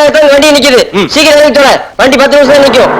நேரத்துல வண்டி நிக்குது. சீக்கிரம் நிறுத்தோட. வண்டி 10 நிமிஷம் நிக்கும்.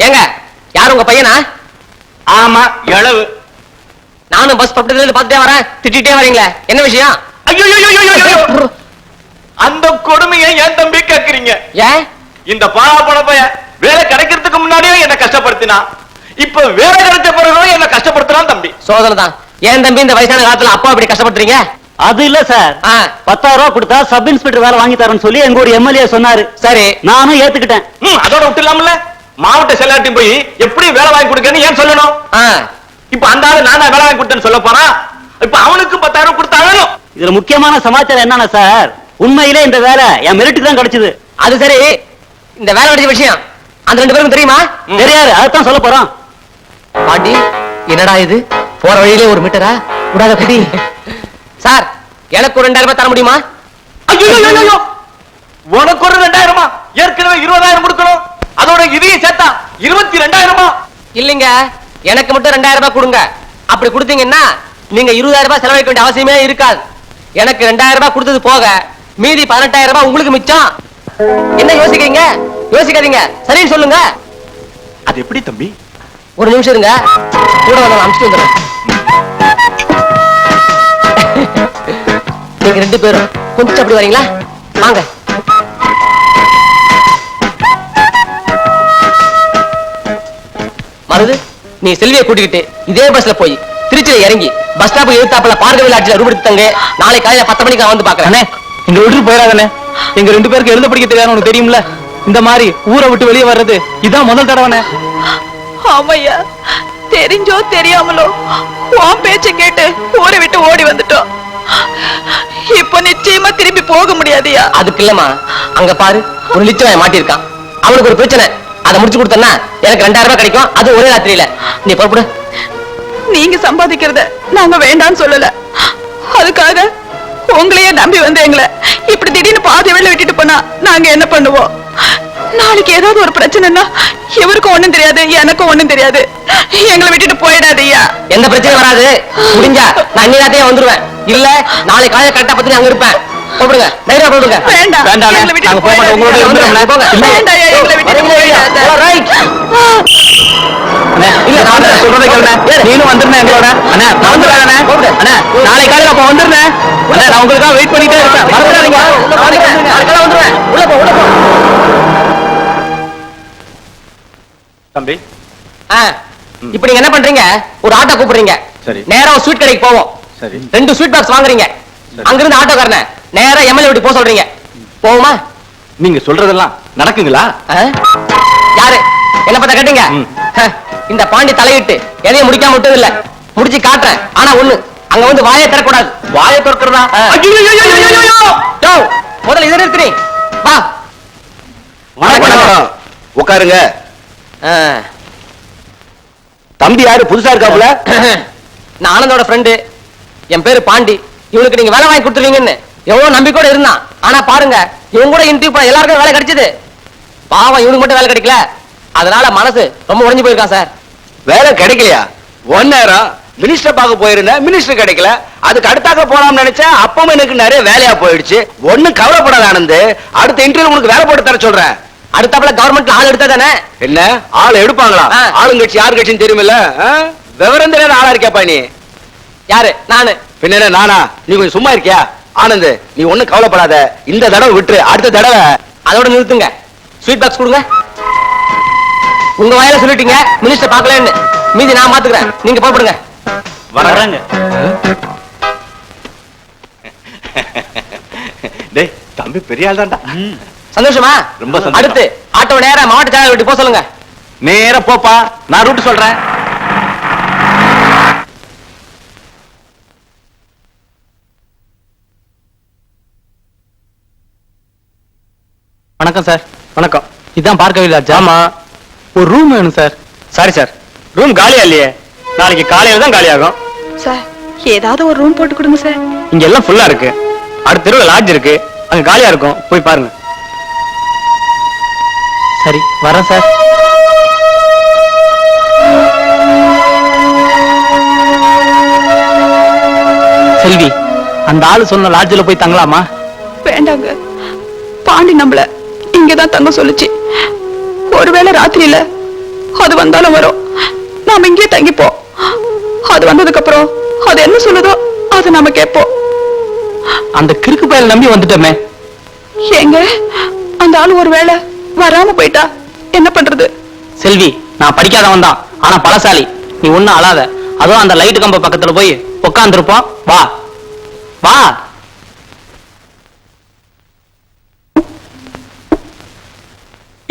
ஏங்க யார் உங்க பையனா? ஆமா, எளவு. நானும் பஸ் பக்கத்துல பார்த்துட்டே வரேன். திட்டிட்டே வரீங்களே, என்ன விஷயம்? ஐயோ, அந்த கொடுமையை ஏன் தம்பி கேக்குறீங்க? ஏன் இந்த பாழாப்பட பையன் வேலை கிடைக்கிறதுக்கு முன்னாடியே என்ன கஷ்டப்படுத்தினா, இப்ப வேலை கிடைச்ச பிறகு என்ன கஷ்டப்படுத்துறான் தம்பி. சோதனை தான். ஏன் தம்பி இந்த வயசான காலத்துல அப்பா இப்படி கஷ்டப்படுறீங்க? அது இல்ல சார், 10,000 ரூபாய் கொடுத்தா சப் இன்ஸ்பெக்டர் வேலை வாங்கி தரேன்னு சொல்லி எங்க ஒரு எம்எல்ஏ சொன்னாரு. சரி, நானும் ஏத்துக்கிட்டேன். அதோட விட்டுலாம்ல. மாவட்ட செல்லாட்டி போய் எப்படி வேலை வாங்கி கொடுக்கன்னு ஏன் சொல்லணும்? இப்ப அந்த ஆளு நான் வேலை வாங்கி கொடுத்தேன்னு சொல்ல போனா, இப்ப அவனுக்கு 10,000 கொடுத்தாலும். இதுல முக்கியமான சமாச்சாரம் என்னன்னா சார், உண்மையிலே இந்த வேலை என் மெரிட்டுக்கு தான் கிடைச்சது. அது சரி, இந்த வேலை கிடைச்ச விஷயம் அந்த 2 பேருக்கும் தெரியுமா? தெரியாது, அதான் சொல்ல போறோம். பாண்டி, என்னடா இது? போற வழியிலே ஒரு மீட்டரா விடாத குடி. சார், எனக்கு ஒரு 2,000 ரூபாய் தர முடியுமா? ஐயோ, உனக்கு ஒரு 2,000? ஏற்கனவே 20,000 கொடுக்கணும். அதோட இதையும் சேர்த்தா 22,000. இல்லைங்க, எனக்கு மட்டும் 2,000 ரூபாய் கொடுங்க. அப்படி கொடுத்தீங்கன்னா நீங்க 20,000 ரூபாய் செலவழிக்க வேண்டிய அவசியமே இருக்காது. எனக்கு 2,000 ரூபாய் கொடுத்தது போக மீதி 18,000 ரூபாய் உங்களுக்கு மிச்சம். என்ன யோசிக்கிறீங்க? யோசிக்காதீங்க, சரின்னு சொல்லுங்க. அது எப்படி தம்பி? ஒரு நிமிஷம் இருங்க, கூட வந்து அனுப்பிச்சு வந்துடுறேன். நீங்க 2 பேரும் கொஞ்சம் அப்படி வரீங்களா? வாங்க. மருது, நீ செல்வியை கூட்டிக்கிட்டு இதே பஸ்ல போய் திருச்சியில இறங்கி பஸ் ஸ்டாப் எதிர்த்தாப்புல பார்கவில் ஆட்சியில ரூபடி தங்க. நாளை காலையில 10 மணிக்கு நான் வந்து பாக்குறேன். எங்க விட்டு போயிடாதே. எங்க 2 பேருக்கு எழுத படிக்க தெரியாது, உனக்கு தெரியும்ல. இந்த மாதிரி ஊரை விட்டு வெளியே வர்றது இதான் முதல் தடவை. ஆமையா, தெரிஞ்சோ தெரியாமலோ உன் பேச்ச கேட்டு ஊரை விட்டு ஓடி வந்துட்டோம். இப்ப நிச்சயமா திரும்பி போக முடியாதியா? அதுக்கு இல்லம்மா, அங்க பாரு, ஒரு லிச்சவாய் மாட்டிருக்கான். அவனுக்கு ஒரு பிரச்சனை, அதை முடிச்சு கொடுத்தனா எனக்கு 2,000 ரூபாய் கிடைக்கும். அது ஒரே ராத்திரியில. நீ புறப்படு. நீங்க சம்பாதிக்கிறத நாங்க வேண்டாம்னு சொல்லல. அதுக்காக உங்களையே நம்பி வந்து எங்களை இப்படி திடீர்னு பாதி வெளில விட்டுட்டு போனா நாங்க என்ன பண்ணுவோம்? நாளைக்கு ஏதாவது ஒரு பிரச்சனைனா இவருக்கும் ஒண்ணும் தெரியாது, எனக்கும் ஒண்ணும் தெரியாது. எங்களை விட்டுட்டு போயிடாதீயா. எந்த பிரச்சனையும் வராது. முடிஞ்சா நான் இன்னைக்கு வந்துருவேன். இல்ல நாளை காலையில கரெக்டா 10 அங்க இருப்பேன். போடுங்க, தைரியா போடுங்க. வேண்டாம், எங்களை விட்டுட்டு போயிடாதீங்க. வேண்டாம், எங்களை விட்டுட்டு போயிடாதீங்க. இல்ல, நான் சொல்றதை கேளுங்க. நீனும் வந்துருந்தேன் எங்களோட. அண்ணா, நான் வந்துடுறேன். அண்ணா, நாளை காலையில அப்ப வந்துருந்தேன். நான் உங்களுக்காக வெயிட் பண்ணிட்டே இருப்பேன். மறந்துடாதீங்க. வந்துருவேன். உள்ள போ, உள்ள போ. தம்பி, இப்ப நீங்க என்ன பண்றீங்க? ஒரு ஆட்டோ கூப்பிடுறீங்க. சரி. நேரா ஒரு ஸ்வீட் கடைக்கு போவோம். சரி. 2 ஸ்வீட் பாக்ஸ் வாங்குறீங்க. அங்கிருந்து ஆட்டோக்காரன நேரா எம்எல்ஏ விட்டு போக சொல்றீங்க. போகுமா? நீங்க சொல்றதெல்லாம் நடக்குங்களா? யாரு என்ன பத்த கேட்டீங்க? இந்த பாண்டி தலையிட்டு எதையும் முடிக்காம விட்டது இல்ல. முடிச்சு காட்டுறேன். ஆனா ஒண்ணு, அங்க வந்து வாயை திறக்கூடாது. வாயை திறக்கிறதா? முதல்ல இதை நிறுத்தி வா. வணக்கம். உட்காருங்க. தம்பி யாரு? புதுசா இருக்காப்புல? நான் ஆனந்தோட ஃப்ரெண்டு. என் பேரு பாண்டி. இவனுக்கு நீங்க வேலை வாங்கி கொடுத்துருவீங்கன்னு எவ்வளவு நம்பிக்கையோட இருந்தான். ஆனா பாருங்க, இவங்க கூட இன்டர்வியூ எல்லாருக்கும் வேலை கிடைச்சது. பாவம் இவனுக்கு மட்டும் வேலை கிடைக்கல. அதனால மனசு ரொம்ப உடைஞ்சு போயிருக்கான் சார். வேலை கிடைக்கலையா? 1 நேரம் மினிஸ்டர் பார்க்க போயிருந்தேன், மினிஸ்டர் கிடைக்கல. அதுக்கு அடுத்தாக போலாம்னு நினைச்சேன். அப்பவும் எனக்கு நிறைய வேலையா போயிடுச்சு. ஒண்ணும் கவலைப்படாத ஆனந்து, அடுத்த இன்டர்வியூ உனக்கு வேலை போட்டு தர சொல்றேன். அடுத்தாப்புல கவர்மெண்ட்ல ஆள் எடுத்தா தானே? என்ன ஆள் எடுப்பாங்களா? ஆளுங்கட்சி யார் கட்சின்னு தெரியுமில்ல? விவரம் தெரியாத ஆளா இருக்கியாப்பா நீ? யாரு? நானு. பின்ன நானா? நீ கொஞ்சம் சும்மா இருக்கியா? ஆனந்த், நீ ஒண்ணும் கவலைப்படாத. இந்த தடவை விட்டுரு, அடுத்த தடவை. அதோட நிறுத்துங்க. ஸ்வீட் பாக்ஸ் கொடுங்க. உங்க வாயில சொல்லிட்டீங்க மினிஸ்டர் பார்க்கலன்னு. மீதி நான் பாத்துக்கிறேன். நீங்க போடுங்க. வராங்க. டேய், தம்பி பெரிய ஆள் தான்டா. சந்தோஷமா? ரொம்ப சந்தோஷம். அடுத்து ஆட்டோ நேரா மாவட்ட சேனல் விட்டு போக சொல்லுங்க. நேரா போப்பா, நான் ரூட் சொல்றேன். வணக்கம் சார். வணக்கம். இதான் பார்க்கவில்லை. ஆமா, ஒரு ரூம் வேணும் சார். சாரி சார், ரூம் காலியா இல்லையே. நாளைக்கு காலையில தான் காலியாகும். சார், ஏதாவது ஒரு ரூம் போட்டு கொடுங்க சார். இங்க எல்லாம் ஃபுல்லா இருக்கு. அடுத்த தெருவுல லாட்ஜ் இருக்கு, அங்க காலியா இருக்கும், போய் பாருங்க. சரி, வரேன் சார். செல்வி, அந்த ஆளு சொன்ன லாட்ஜில் போய் தங்கலாமா? வேண்டாங்க. பாண்டி நம்மள இங்கதான் தங்க சொல்லுச்சு. ஒருவேளை ராத்திரியில அது வந்தாலும் வரும். நாம இங்கே தங்கிப்போம். அது வந்ததுக்கு அப்புறம் அது என்ன சொல்லுதோ அதை நாம கேட்போம். அந்த கிறுக்கு பயல நம்பி வந்துட்டோமே. எங்க அந்த ஆளு ஒருவேளை வராம போயிட்டா என்ன பண்றது? செல்வி, நான் படிக்காதவன் தான், ஆனா பலசாலி. நீ ஒண்ணும் அழாத. அதுவும் அந்த லைட் கம்ப பக்கத்துல போய் உட்கார்ந்துருப்போம். வா வா.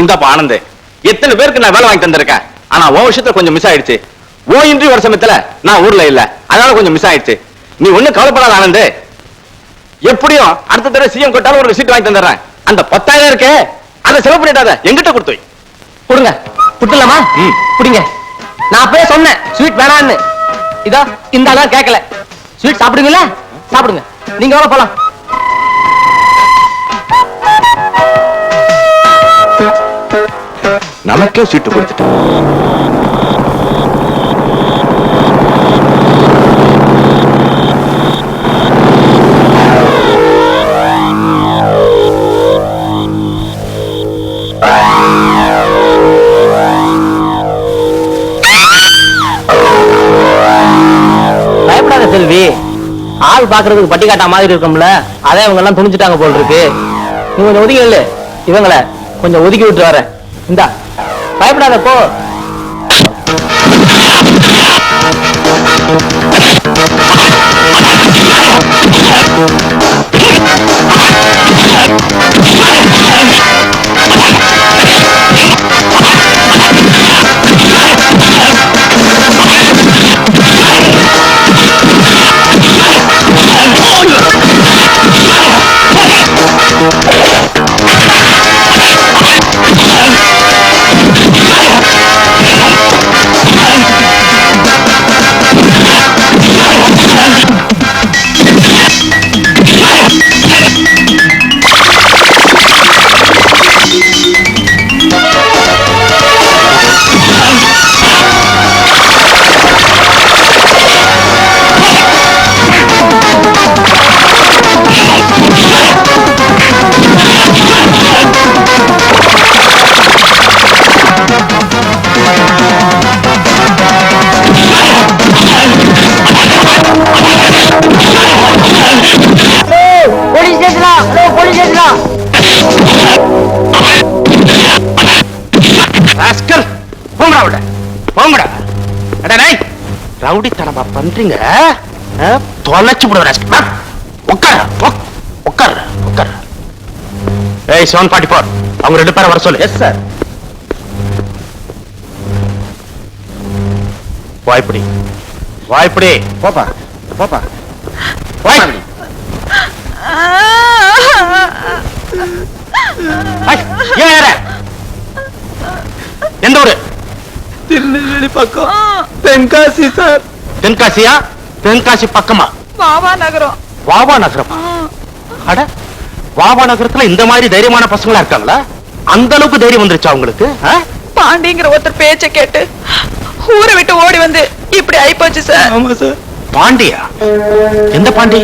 இந்தப்பா ஆனந்த், எத்தனை பேருக்கு நான் வேலை வாங்கி தந்திருக்கேன். ஆனா உன் விஷயத்துல கொஞ்சம் மிஸ் ஆயிடுச்சு. ஓ இன்டர்வியூ வர சமயத்துல நான் ஊர்ல இல்ல, அதனால கொஞ்சம் மிஸ் ஆயிடுச்சு. நீ ஒண்ணும் கவலைப்படாத ஆனந்த். எப்படியும் அடுத்த தடவை சிஎம் கொட்டாலும் ஒரு சீட் வாங்கி தந்துடுறேன். அந்த 10,000 இருக்கே, அதை செலவு பண்ணிட்டாத, எங்கிட்ட கொடுத்து வை. கொடுங்க. கொடுத்துடலாமா? குடிங்க. நான் அப்பவே சொன்னேன் ஸ்வீட் வேணான்னு. இதோ இந்த ஆளா கேட்கல. ஸ்வீட் சாப்பிடுங்களா? சாப்பிடுங்க. நீங்க எவ்வளவு போலாம். நமக்கே சீட்டு கொடுத்துட்டு பயப்படாத செல்வி, ஆள் பாக்குறதுக்கு பட்டி காட்டா மாதிரி இருக்கும்ல, அதே இவங்க எல்லாம் துணிச்சுட்டாங்க போல் இருக்கு. நீ கொஞ்சம் ஒதுக்கி இல்ல, இவங்களை கொஞ்சம் ஒதுக்கி விட்டு வர. இந்தா, பயப்படாத போ. ரவுடித்தனமா பண்றீங்க, தொலைச்சு விடுவேன். உட்கார உட்கார உட்கார. ஏய் 744, அவங்க 2 பேரை வர சொல்லு. Yes sir. வாய்ப்படி வாய்ப்படி. போப்பா போப்பா. வாய்ப்படி. எந்த ஊரு? திருநெல்வேலி பக்கம், தென்காசி சார். தென்காசியா? தென்காசி பக்கமா? வாவா நகரம். வாவா நகரம்? அட, வாவா நகரத்துல இந்த மாதிரி தைரியமான பசங்களா இருக்காங்களா? அந்த அளவுக்கு தைரியம் வந்துருச்சா உங்களுக்கு? பாண்டிங்கிற ஒருத்தர் பேச்ச கேட்டு ஊரை விட்டு ஓடி வந்து இப்படி ஆயிப்போச்சு சார். ஆமா சார். பாண்டியா? எந்த பாண்டி?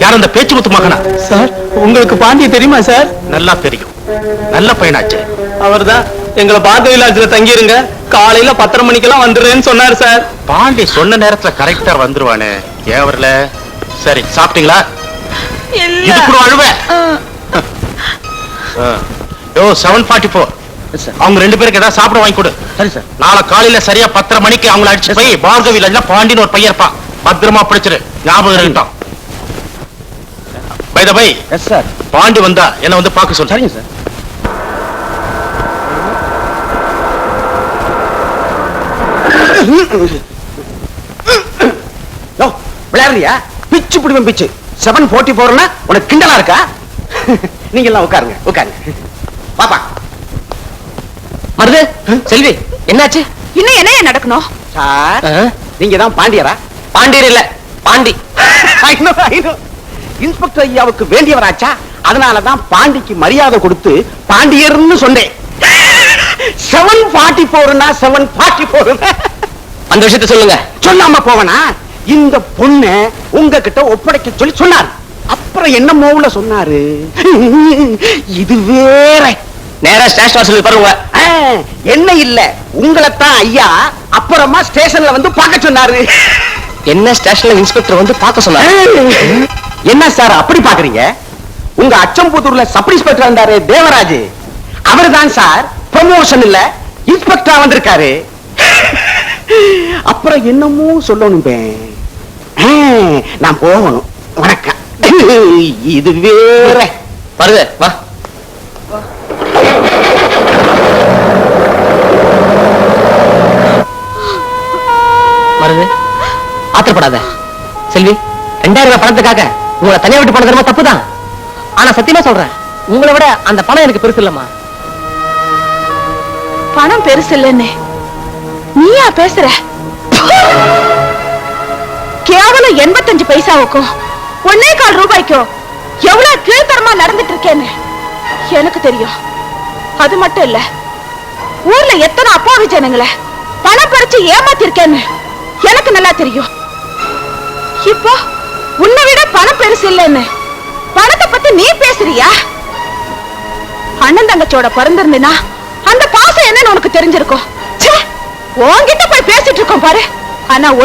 யார் அந்த பேச்சு முத்து மகனா? சார், உங்களுக்கு பாண்டி தெரியுமா சார்? நல்லா தெரியும், நல்ல பையனாச்சு. அவர்தான் எங்களை பார்கவி லாட்ஜ்ல தங்கிருங்க, காலையில 10:30 மணிக்கெல்லாம் வந்துடுறேன்னு சொன்னார் சார். பாண்டி சொன்ன நேரத்துல கரெக்டா வந்துருவானே, ஏன் வரல? சரி, சாப்பிட்டீங்களா? இது கூட அழுவே. யோ 744, அவங்க 2 பேருக்கு ஏதாவது சாப்பிட வாங்கி கொடு. சரி சார். நாளை காலையில சரியா 10:30 மணிக்கு அவங்களை அடிச்சு போய் பார்கவி லாட்ஜ்ல பாண்டின்னு ஒரு பையன் இருப்பான், பத்திரமா பிடிச்சிரு, ஞாபகம் இருக்கட்டும். By the by, yes sir. Pandi வந்தா என்ன வந்து பார்க்க சொல்லு. சரிங்க சார். விளையாடுறியா? பிச்சு பிடிவன் பிச்சு. 744 உனக்கு கிண்டலா இருக்கா? நீங்க எல்லாம் உட்காருங்க உட்காருங்க. பாப்பா மருது, செல்வி, என்னாச்சு? இன்னும் என்ன நடக்கணும் சார்? நீங்க தான் பாண்டியரா? பாண்டியர் இல்ல, பாண்டி. இன்ஸ்பெக்டர் ஐயாவுக்கு வேண்டியவராச்சா? அதனாலதான் பாண்டிக்கு மரியாதை கொடுத்து பாண்டியர்னு சொன்னேன். 744 744. அந்த விஷயத்தை சொல்லுங்க. சொல்லாம போவனா? இந்த பொண்ணை உங்ககிட்ட ஒப்படைக்க சொல்லி சொன்னார். அப்புறம் என்ன மோவுல சொன்னாரு, இது வேற. நேரா ஸ்டேஷன் வாசல் பாருங்க. ஆ, என்ன இல்ல உங்களைத்தான் ஐயா அப்புறமா ஸ்டேஷன்ல வந்து பார்க்க சொன்னாரு. என்ன ஸ்டேஷன்ல இன்ஸ்பெக்டர் வந்து பார்க்க சொன்னாரு? என்ன சார் அப்படி பாக்குறீங்க? உங்க அச்சம்புத்தூர்ல சப் இன்ஸ்பெக்டர் வந்தாரு தேவராஜ், அவர்தான் சார் ப்ரமோஷன் இல்ல இன்ஸ்பெக்டரா வந்திருக்காரு. அப்புறம் என்னமோ சொல்லணும், நான் போகணும். வணக்கம். இது வேற. வருது வா. வருது, ஆத்திரப்படாத செல்வி. 2000 ரூபாய் பணத்துக்காக உங்களை தனியா விட்டு போனது ரொம்ப தப்புதான். ஆனா சத்தியமா சொல்றேன், உங்களை விட அந்த பணம் எனக்கு பெருசு இல்லம்மா. பணம் பெருசு இல்லன்னு நீயா பேசுற? கேவலம் 85 பைசாவுக்கும் 1.25 ரூபாய்க்கும் எவ்வளவு கீழ்த்தரமா நடந்துட்டு இருக்கேன்னு எனக்கு தெரியும். அது மட்டும் இல்ல, ஊர்ல எத்தனை அப்பாவி ஜனங்களை பணம் பறிச்சு ஏமாத்திருக்கேன்னு எனக்கு நல்லா தெரியும். இப்போ உன்னை விட பணம் பெருசு இல்லைன்னு பணத்தை பத்தி நீ பேசுறியா? அண்ணன் தங்கச்சோட பிறந்திருந்தா அந்த பாசம் என்னன்னு உனக்கு தெரிஞ்சிருக்கும். ச்சே, உன்கிட்ட போய் பேசிட்டு இருக்கோம் பாரு. ஆனா